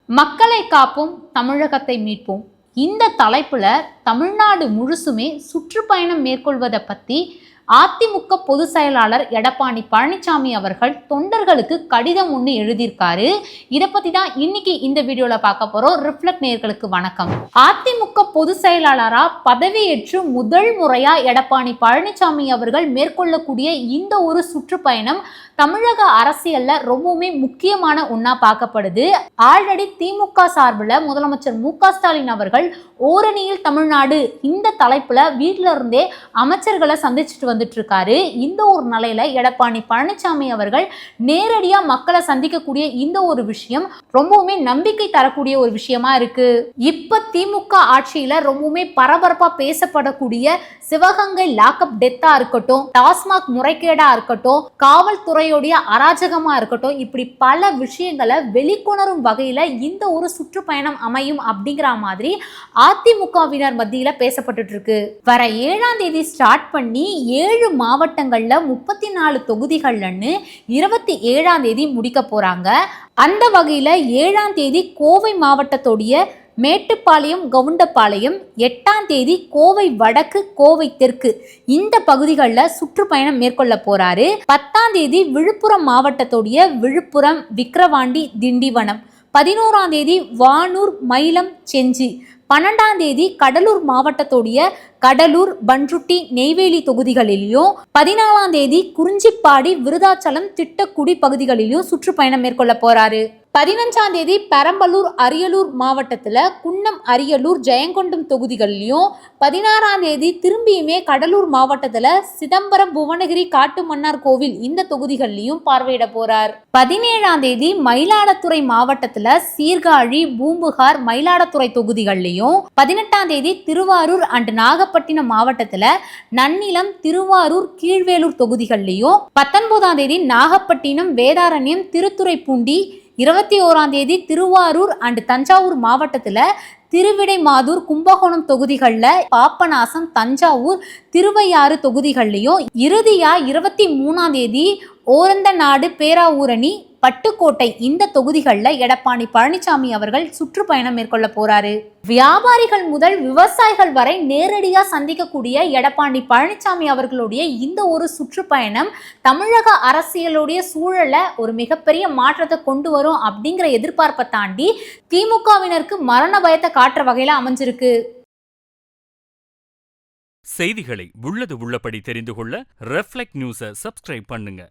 மக்களை காப்போம், தமிழகத்தை மீட்போம். இந்த தலைப்புல தமிழ்நாடு முழுசுமே சுற்றுப்பயணம் மேற்கொள்வதை பத்தி அதிமுக பொதுச் செயலாளர் எடப்பாடி பழனிசாமி அவர்கள் தொண்டர்களுக்கு கடிதம் ஒன்று எழுதியிருக்காரு. இதை பத்தி தான் இன்னைக்கு இந்த வீடியோல பார்க்க போறோம். ரிஃப்ளெக்ட் நேயர்களுக்கு வணக்கம். அதிமுக பொதுச் செயலாளரா பதவியேற்று முதல் முறையா எடப்பாடி பழனிசாமி அவர்கள் மேற்கொள்ளக்கூடிய இந்த ஒரு சுற்றுப்பயணம் தமிழக அரசியல்ல ரொம்பவுமே முக்கியமான ஒன்னா பார்க்கப்படுது. ஆல்ரெடி திமுக சார்பில் முதலமைச்சர் மு.க.ஸ்டாலின் அவர்கள் ஓரணியில் தமிழ்நாடு இந்த தலைப்புல வீட்டில இருந்தே அமைச்சர்களை சந்திச்சுட்டு வந்துட்டு இருக்காரு. இந்த ஒரு நிலையில எடப்பாடி பழனிசாமி அவர்கள் நேரடியா மக்களை சந்திக்கக்கூடிய இந்த ஒரு விஷயம் ரொம்பவுமே நம்பிக்கை தரக்கூடிய ஒரு விஷயமா இருக்கு. இப்ப திமுக ஆட்சியில ரொம்பவுமே பரபரப்பா பேசப்படக்கூடிய சிவகங்கை லாக்அப் டெத்தா இருக்கட்டும், டாஸ்மாக் முறைகேடா இருக்கட்டும், காவல்துறையுடைய அராஜகமா இருக்கட்டும், இப்படி பல விஷயங்களை வெளிக்கொணரும் வகையில இந்த ஒரு சுற்றுப்பயணம் அமையும் அப்படிங்கிற மாதிரி அதிமுகவினர் மத்தியில பேசப்பட்டு இருக்கு. வர 7ஆம் தேதி ஸ்டார்ட் பண்ணி 7 மாவட்டங்கள்ல 34 தொகுதிகள்னு 27ஆம் தேதி முடிக்க போறாங்க. அந்த வகையில 7ஆம் தேதி கோவை மாவட்டத்தோடைய மேட்டுப்பாளையம், கவுண்டப்பாளையம், 8ஆம் தேதி கோவை வடக்கு, கோவை தெற்கு இந்த பகுதிகளில் சுற்றுப்பயணம் மேற்கொள்ள போறாரு. 10ஆம் தேதி விழுப்புரம் மாவட்டத்தோடைய விழுப்புரம், விக்கிரவாண்டி, திண்டிவனம், 11ஆம் தேதி வானூர், மயிலம், செஞ்சி, 12ஆம் தேதி கடலூர் மாவட்டத்தோடைய கடலூர், பன்ருட்டி, நெய்வேலி தொகுதிகளிலும், 14ஆம் தேதி குறிஞ்சிப்பாடி, விருதாச்சலம், திட்டக்குடி பகுதிகளிலும் சுற்றுப்பயணம் மேற்கொள்ள போறாரு. 15ஆம் தேதி பெரம்பலூர், அரியலூர் மாவட்டத்தில் குன்னம், அரியலூர், ஜெயங்கொண்டம் தொகுதிகளிலும், 16ஆம் தேதி திரும்பியுமே கடலூர் மாவட்டத்தில் சிதம்பரம், புவனகிரி, காட்டுமன்னார் கோவில் இந்த தொகுதிகளிலும் பார்வையிட போறார். 17ஆம் தேதி மயிலாடுதுறை மாவட்டத்தில் சீர்காழி, பூம்புகார், மயிலாடுதுறை தொகுதிகளிலும், 18ஆம் தேதி திருவாரூர் அண்ட் நாகப்பட்டினம் மாவட்டத்தில் நன்னிலம், திருவாரூர், கீழ்வேலூர் தொகுதிகளிலும், 19ஆம் தேதி நாகப்பட்டினம், வேதாரண்யம், திருத்துறைப்பூண்டி, 21ஆம் தேதி திருவாரூர் அண்ட் தஞ்சாவூர் மாவட்டத்தில் திருவிடைமாதூர், கும்பகோணம் தொகுதிகளில், பாப்பநாசம், தஞ்சாவூர், திருவையாறு தொகுதிகள்லையும், இறுதியா 23ஆம் தேதி ஓரந்தநாடு, பேராவூரணி, பட்டுக்கோட்டை இந்த தொகுதிகளில் எடப்பாடி பழனிசாமி அவர்கள் சுற்றுப்பயணம் மேற்கொள்ள போறாரு. வியாபாரிகள் முதல் விவசாயிகள் வரை நேரடியா சந்திக்கக்கூடிய எடப்பாடி பழனிசாமி அவர்களுடைய இந்த ஒரு சுற்றுப்பயணம் தமிழக அரசியலுடைய சூழலை ஒரு மிகப்பெரிய மாற்றத்தை கொண்டு வரும் அப்படிங்கிற எதிர்பார்ப்பை தாண்டி திமுகவினருக்கு மரண பயத்தை காட்டுற வகையில அமைஞ்சிருக்கு. செய்திகளை உள்ளது உள்ளபடி தெரிந்து கொள்ள ரெஃப்ளெக்ட் நியூஸை சப்ஸ்கிரைப் பண்ணுங்க.